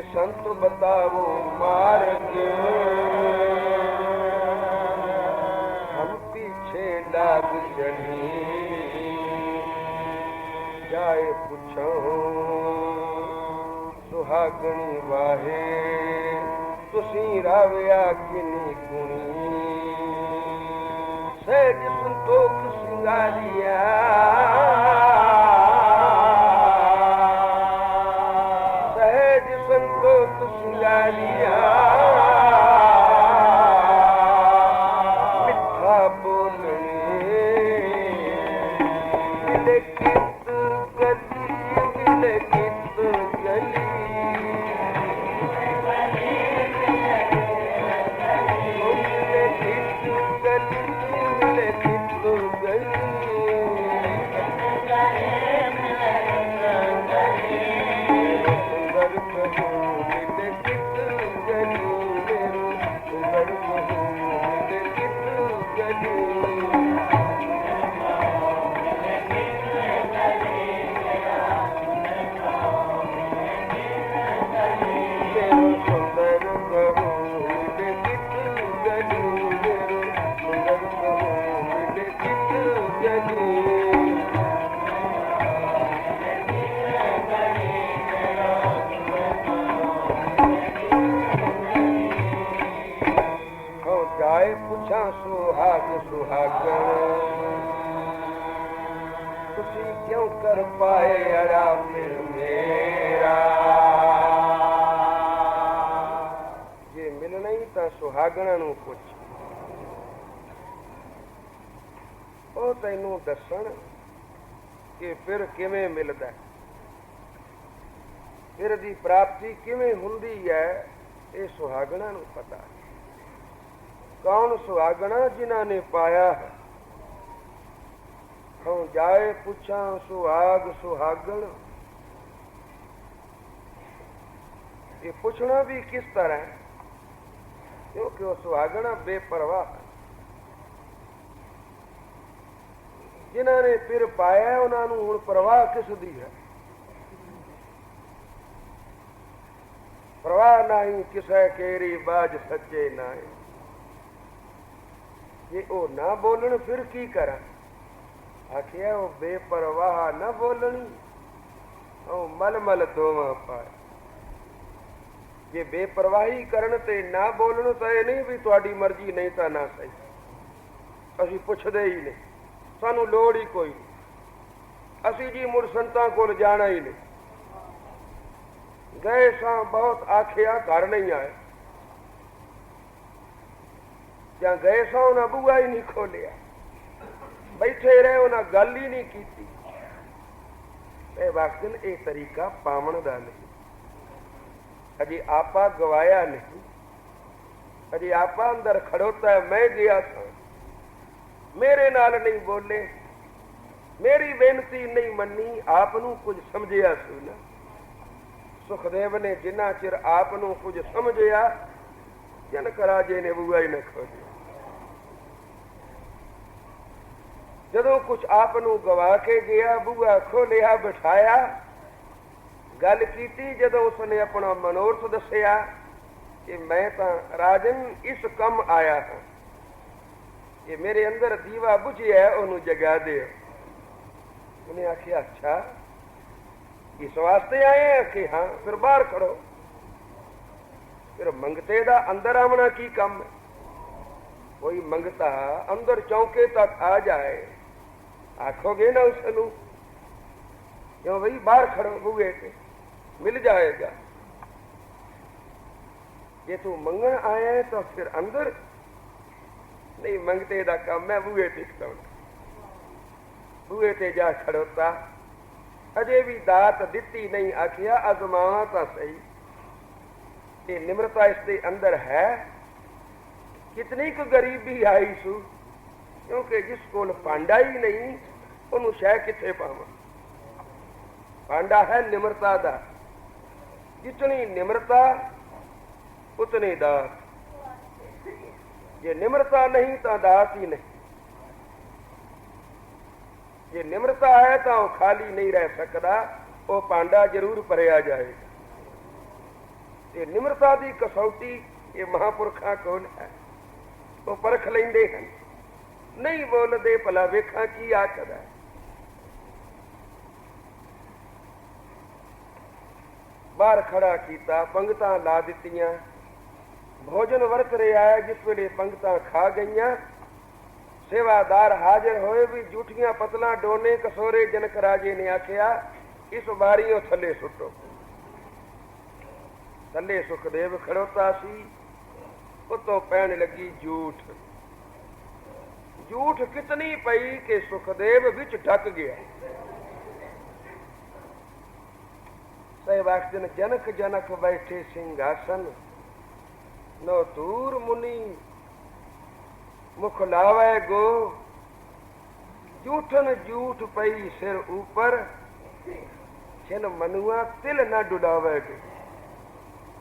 संत बताओ मार्ग, हम पीछे लाग चली। जाए पुछो सुहागणी वाहे, तुसी राविया किनी कुणी। सहज संतोख सिंगारिया, मिठा बोलने मिले गीत गली, मिले गीत गली, मिले गीत गली, मिले गीत गली। सुहाग सुहागण तुसी क्यों कर पाए अड़ा फिर मेरा। जे मिलना ही तो सुहागणा नू पुछ, ओ तैनू दसन कि फिर किवें मिलदा, फिर दी प्राप्ति किवें हुंदी है, ये सुहागणा नू पता है। कौन सुहागणा जिन्हां ने पाया है। हम जाए पूछा सुहाग सुहागण, ये पूछना भी किस तरह है, क्योंकि वो सुहागणा बेपरवाह है। जिन्हां ने फिर पाया है उन्होंने हुण परवाह किस दी है। परवाह नहीं किसे केरी बाज सच्चे नाए। जे ओ ना बोलन फिर की करा। आखिया वो बेपरवाह न बोलनी, ओ मल मल दोवा पाए। जे बेपरवाही करन ते ना बोलन तो ये नहीं भी तुहाडी मर्जी नहीं तो ना सही, असी पुछदे ही नहीं, सानू लोड़ ही कोई नहीं। असी जी मुड़ संतां कोल जाना ही नहीं। गए सां बहुत आखिया घर नहीं आए, जहाँ गए सो उन्हें बुआ ही नहीं खोलिया, बैठे रहे उन्हें गल ही नहीं की। वाकन ये तरीका पावन का नहीं, अजी आपा गवाया नहीं, अजी आपा अंदर खड़ोता है। मैं गया था, मेरे नाल नहीं बोले, मेरी बेनती नहीं मनी, आपनू कुछ समझिया सुना। सुखदेव ने जिन्ना चिर आपनू कुछ समझिया, जनक राजे ने बुआ ही न खोली। जदों कुछ आपनू गवा के गया, बुआ खोलिया, बिठाया, गल की। जदों उसने अपना मनोरथ दसिया कि मैं तो राजन इस कम आया हाँ, ये मेरे अंदर दीवा बुझिया है, उन्होंने जगा दे। उन्हें आखिया अच्छा इस वास्ते आए हैं कि हाँ, फिर बाहर खड़ो। फिर मंगते दा अंदर आमना की कम है। कोई मंगता अंदर चौके तक आ जाए, आखोगे ना उसनू क्यों भाई बाहर खड़ो बुए पे, मिल जाएगा। जे तू मंगण आया है तो फिर अंदर नहीं, मंगते दा काम है बूहे ते खड़ोना। बूहे ते जा खड़ोता, अजे भी दात दिती नहीं, आखिया अजमावा तो सही। ये निम्रता इसके अंदर है। कितनी को गरीबी आई सू, क्योंकि जिस कोल पांडा ही नहीं उन्होंने शह किथे पावा। पांडा है निम्रता दा, जितनी निम्रता उतनी दात। ये निम्रता नहीं तो दात ही नहीं। ये निम्रता है तो वो खाली नहीं रह सकता, वो पांडा जरूर भरिया जाएगा। ये निम्रता की कसौटी ये महापुरखा कोल है, वो परख लेंदे हैं। नहीं बोलते भला वेखा की आखद है। बाहर खड़ा किया, पंगतां ला दित्तियां, भोजन वरत रहा है। जिस वेले पंगतां खा गईयां, सेवादार हाजिर होए भी जूठियां पतलां डोने कसोरे। जनक राजे ने आख्या इस बारियों थले सुटो। थले सुखदेव खड़ोता सी, उतों पैण लगी जूठ। जूठ कितनी पई कि सुखदेव विच ढक गया। सहवाक्यन जनक जनक बैठे सिंहासन, नो दूर मुनि मुख लावे गो। जूठन जूठ पई सिर ऊपर, छिन मनुआ तिल न डुलावे गो।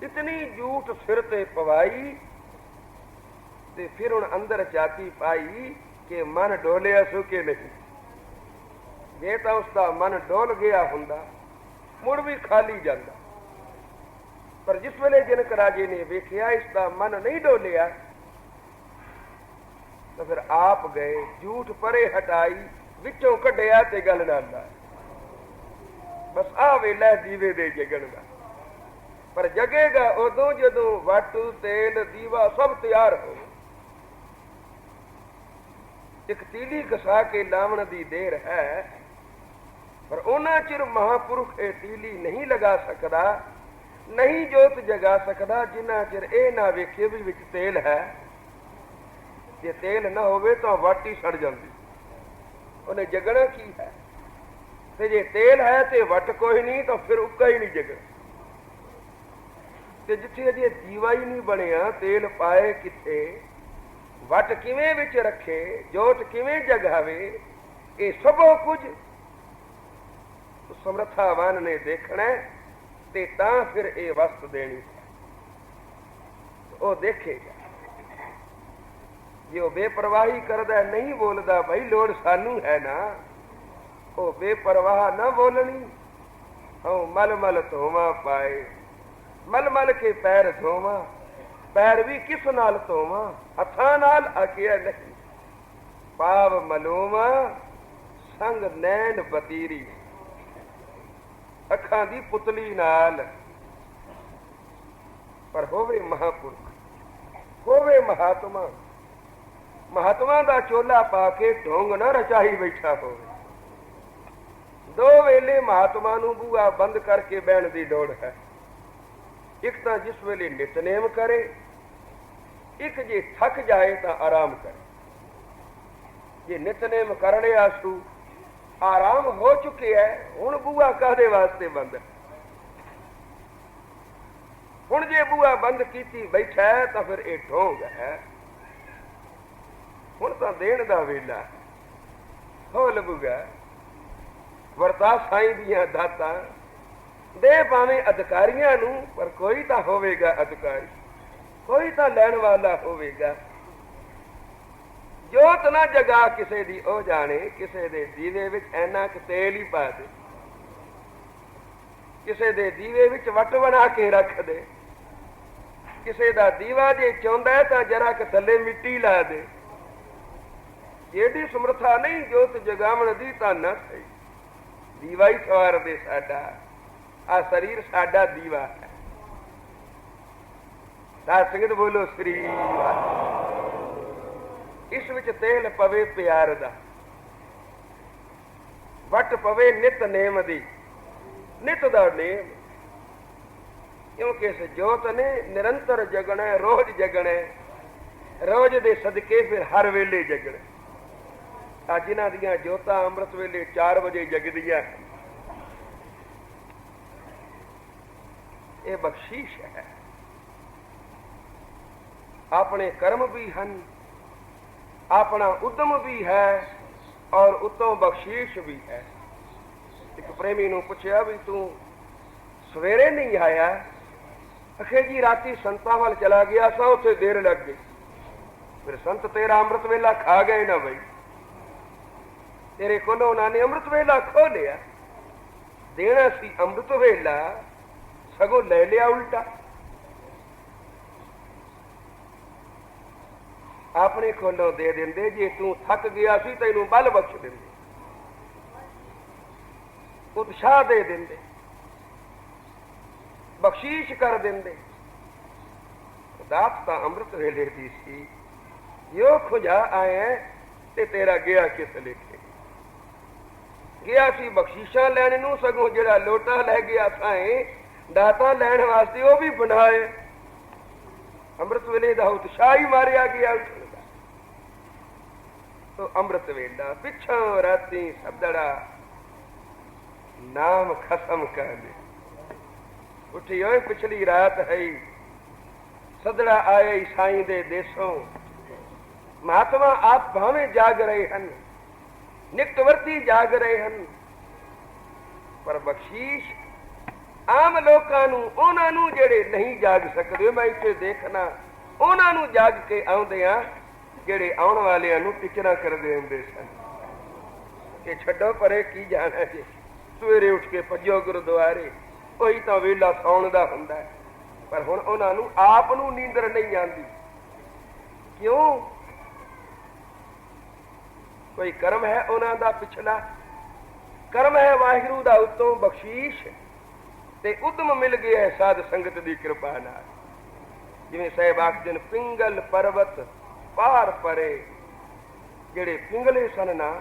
इतनी जूठ सिर ते पवाई ते फिर उन अंदर जाती पाई कि मन डोलिया सु के नहीं। जे तो उसका मन डोल गया हुंदा मुड़ भी खाली जाता, पर जिस वेले जनक राजे ने वेख्या इसका मन नहीं डोलिया तो फिर आप गए, झूठ परे हटाई, विचों कढ़िया ते गल ना ला। बस आ वेला दीवे दे जगण दा। पर जगेगा उदों जदों वाटू तेल दीवा सब तैयार हो। एक तीली घसा के लावण दी देर है, पर ओना चिर महापुरुष ए तीली नहीं लगा सकदा, नहीं जोत जगा सकदा जिन्ना चिर ए ना वेखे भी विच तेल है। जे तेल ना होवे तो वाटी सड़ जाती, उन्हें जगना की है। ते जे तेल है तो वट कोई नहीं, तो फिर उक्का ही नहीं जगना। ते जिथे अजे दीवा ही नहीं बनिया, तेल पाए किथे, वट किवें विच रखे, जोत किवें जगावे, ये सबो कुछ समर्थावान ने देखना ते तां फिर ये वस्त देनी। वो देखेगा। जो बेपरवाही करदा नहीं बोलदा भाई लोड़ सानू है ना, वो बेपरवाह ना बोलनी। औ मल मल धोवा पाए, मल मल के पैर धोवा, पैर भी किस नाल धोवा, हथां नाल आखिया नहीं। पाव मलोवा संग नैन बतीरी, अखां दी पुतली नाल। पर होवे महापुरुष, होवे महात्मा, महात्मा दा चोला पाके ढोंग न रचाई बैठा हो। दो वेले महात्मा नूं बूआ बंद करके बहन की दौड़ है। एक तो जिस वेले नितनेम करे, एक जे थक जाए तो आराम करे। जे नितनेम करने आसू आराम हो चुके है, हुण बूआ कादे वास्ते बंद है। हुण जे बूआ बंद की बैठा है तो फिर ये ढोंग है। हुण तो देण दा वेला हो लगूगा। वरता साईं दियां दातां दे भावें अधिकारियां नूं, पर कोई तो होवेगा अधिकारी, कोई तो लैण वाला होवेगा। जोत ना जगा किसे दी ओ जाने, किसे दे दीवे विच ऐना क तेल ही पा दे, किसे दे दीवे विच वट बना के रख दे, किसे दा दीवा जे चाहुंदा है तां जरा क थल्ले मिट्टी ला दे। जेडी समर्था नहीं जोत जगावण दी तां ना सही, दीवा ही सवार दे साडा। आ शरीर साडा दीवा है। साध संगत बोलो श्री। इस विच तेल पवे प्यार दा, वट पवे नित नेम दी। नित दा नेम क्योंकि इस जोत ने निरंतर जगना है, रोज जगना है, रोज दे सदके फिर हर वेले जगना। जिन्हां दियां जोतां अमृत वेले 4 बजे जगदियां, ये बख्शीश है। अपने कर्म भी हैं, अपना उद्यम भी है और उत्तों बख्शीश भी है। एक प्रेमी नूं पुछया भी तू सवेरे नहीं आया? अखे जी राती संतां वल चला गया सा, उत्थे देर लग गई। फिर संत तेरा अमृत वेला खा गए ना बई, तेरे कोलों उन्होंने अमृत वेला खो लिया। देना सी अमृत वेला, सगों ले लिया उल्टा। अपने कोलों दे देंदे, जे तू थक गया सी तैनूं बल बख्श देंदे, उत्साह दे देंदे, बख्शीश कर देंदे। दात तां अमृत वेले दी सी, यो खुजा आए ते तेरा गया किस लेखे। गया सी बख्शीशा लैण नूं, सगों जिहड़ा लोटा लै गया साए दाता लैण वास्ते वो भी बनाए। अमृत वेले दा उत्साह ही मारिया गया। तो अमृत वेला पिछों राती सदड़ा नाम खसम कर दे। उठी ओए पिछली रात है सदड़ा आए ईसाई दे देशों। महात्मा आप भावें जाग रहे हैं, निकटवर्ती जाग रहे हैं, पर बख्शीश आम लोकां नूं, उन्हां नूं जेड़े नहीं जाग सकदे। मैं इत्थे देखना उन्हां नूं जाग के आउंदियां जेड़े आउण वालियां नूं टिचरा करदे हुंदे सन कि छड्डो परे की जाना जी, सवेरे उठ के भजो गुरुद्वारे, ਉਹੀ ਤਾਂ ਵੇਲਾ ਸੌਣ ਦਾ ਹੁੰਦਾ। ਪਰ ਹੁਣ ਉਹਨਾਂ ਨੂੰ ਆਪ ਨੂੰ ਨੀਂਦਰ ਨਹੀਂ ਆਉਂਦੀ। ਕਿਉਂ? ਕੋਈ ਕਰਮ ਹੈ ਉਹਨਾਂ ਦਾ ਪਿਛਲਾ, ਕਰਮ ਹੈ ਵਾਹਿਗੁਰੂ ਦਾ ਉੱਤੋਂ ਬਖਸ਼ੀਸ਼ ਤੇ ਉਦਮ ਮਿਲ ਗਿਆ ਸਾਧ ਸੰਗਤ ਦੀ ਕਿਰਪਾ ਨਾਲ। ਜਿਵੇਂ ਸਾਹਿਬ ਆਖਦੇ ਨੇ ਪਿੰਗਲ ਪਰਬਤ ਪਾਰ ਪਰੇ। ਜਿਹੜੇ ਪਿੰਗਲੇ ਸਨ ਨਾ,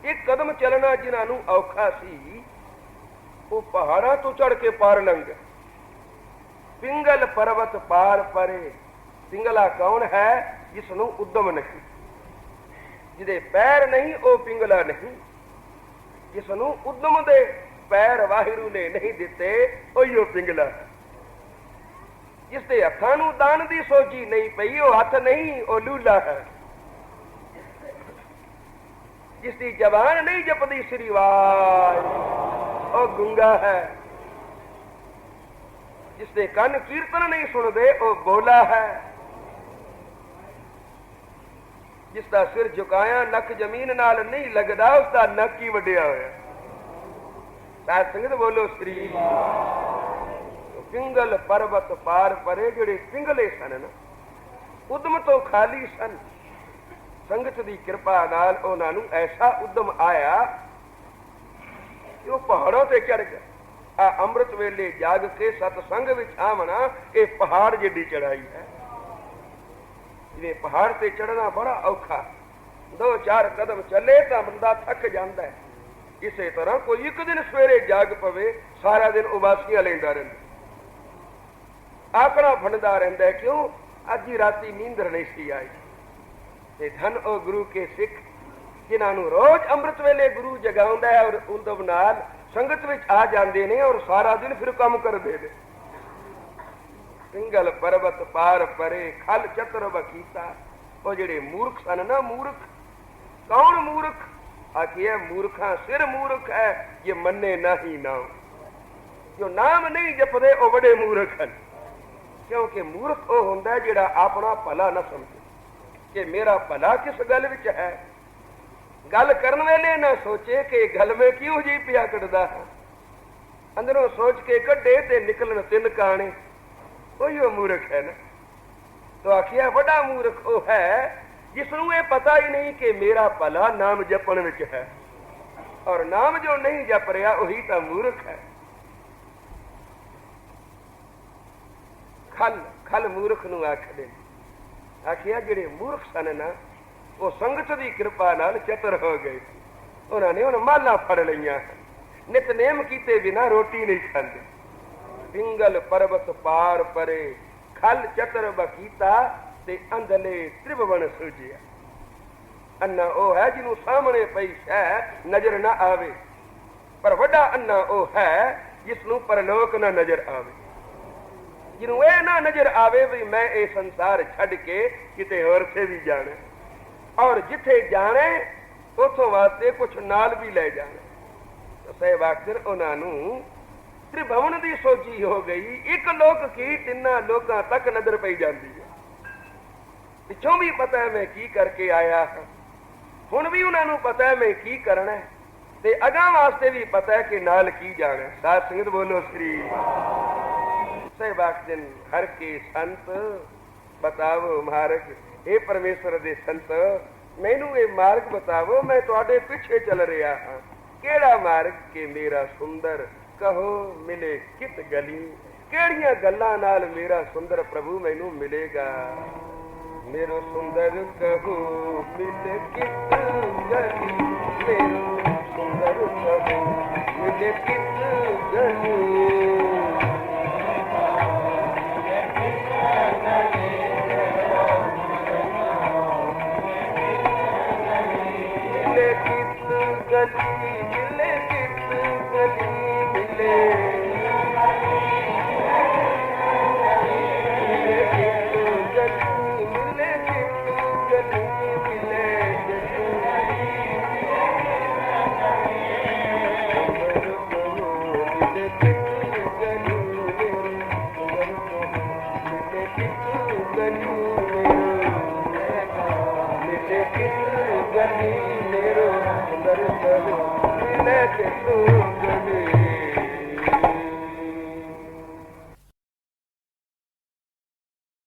ਇੱਕ ਕਦਮ ਚੱਲਣਾ ਜਿਨ੍ਹਾਂ ਨੂੰ ਔਖਾ ਸੀ, वो पहाड़ा तो चढ़ के पार लंघ गए। पिंगल पर्वत पार परे। पिंगला कौन है? जिसनों उद्यम नहीं, जिदे पैर नहीं वो पिंगला नहीं। जिसनों उद्यम दे पैर वाहिगुरू ने नहीं दिते ओही पिंगला। जिसके हथां नूं दान दी सोची नहीं पई, वो हथ नहीं, वो लूला है। जिसकी जबान नहीं जपदी श्री वाहिगुरू, वो गुंगा है। जिसके कान कीर्तन नहीं सुनते वो बोला है। जिसका सिर झुकाया नक जमीन नाल नहीं लगता, उसका नक ही वड्डिया होया। साध संगत बोलो श्री। तो पिंगल पर्वत पार परे। जेड़े पिंगले सन ना, उद्यम तो खाली सन, संगत की कृपा नाल उन्हां नूं ऐसा उद्यम आया वो पहाड़ों से चढ़ गए। आ अमृत वेले जाग के सतसंग विच आवना, ये पहाड़ जिड्डी चढ़ाई है। जिवें पहाड़ से चढ़ना बड़ा औखा, 2-4 कदम चले तो बंदा थक जाता है। इसे तरह कोई एक दिन सवेरे जाग पवे, सारा दिन उबासियां लेंदा रहिंदा, आकड़ा फंडदा रहिंदा है। क्यों? अज ही राती नींदर नहीं सी आई। ते धन ओ गुरु के सिख जिन्हां नूं रोज अमृत वेले गुरु जगाउंदा है और उदम नाल संगत विच आ जांदे ने और सारा दिन फिर काम करदे ने। पिंगल पर्वत पार परे खल चतुर बकीता। वो जेड़े मूर्ख सन ना, मूर्ख कौन मूर्ख? आखिए मूर्खा सिर मूर्ख है, ये मन्ने नहीं नाम। जो नाम नहीं जपदे वो बड़े मूर्ख हैं। क्योंकि मूर्ख वो हुंदा है जिहड़ा अपना भला न समझे कि मेरा भला किस गल विच है। गल करन वेले ना सोचे कि गल में क्यों जी पिया कटदा है। अंदरों सोच के कड्डे ते निकलन 3 काने। कोई वो मूर्ख है ना। तो आखिया बड़ा मूर्ख वो है जिसनों ये पता ही नहीं कि मेरा भला नाम जपण विच है, और नाम जो नहीं जप रहा वही तो मूर्ख है। खल खल मूर्ख नूं आखदे। आखिया जिहड़े मूर्ख सन ना, वो संगत की कृपा नाल चतुर हो गए। उन्होंने उन माला फड़ लिया, नितनेम किते बिना रोटी नहीं खाते। पिंगल पर्वत पार परे खल चतर बकीता ते अंधले त्रिभुवन सुजिया। अन्ना ओ है जिन्हों सामने पई शह नजर ना आवे, पर वड्डा अन्ना ओ है जिसनों परलोक ना नजर आवे, जिन्हों यह ना नजर आवे भी मैं ये संसार छड़ के किते होर से भी जाने, और जिथे जाने उथों वास्ते कुछ नाल भी ले जाने। तो सहवाक्यर उन्होंने त्रिभुवन की सोची हो गई, एक लोक की तिना लोकां तक नजर पई जाती है। पिछों भी पता है मैं की करके आया हाँ, हुण भी उन्होंने पता है मैं की करना है, ते अगां वास्ते भी पता है कि नाल की जाना। साध संगत बोलो श्री सहवाक दिन हर के संत बतावो मार्ग, हे परमेश्वर दे संत मैनू ये मार्ग बतावो, मैं तुहाडे पिछे चल रहा हाँ। केड़ा मार्ग के मेरा सुंदर कहो मिले कित गली, केड़ियां गल्लां नाल मेरा सुंदर प्रभु मैनू मिलेगा। मेरो सुंदर कहो मिले कित गली, मेरो सुंदर कहो मिले कित गली, मिले कित गली, मिले कित गली, मिले मेरो सुंदर कहो मिले कित गली।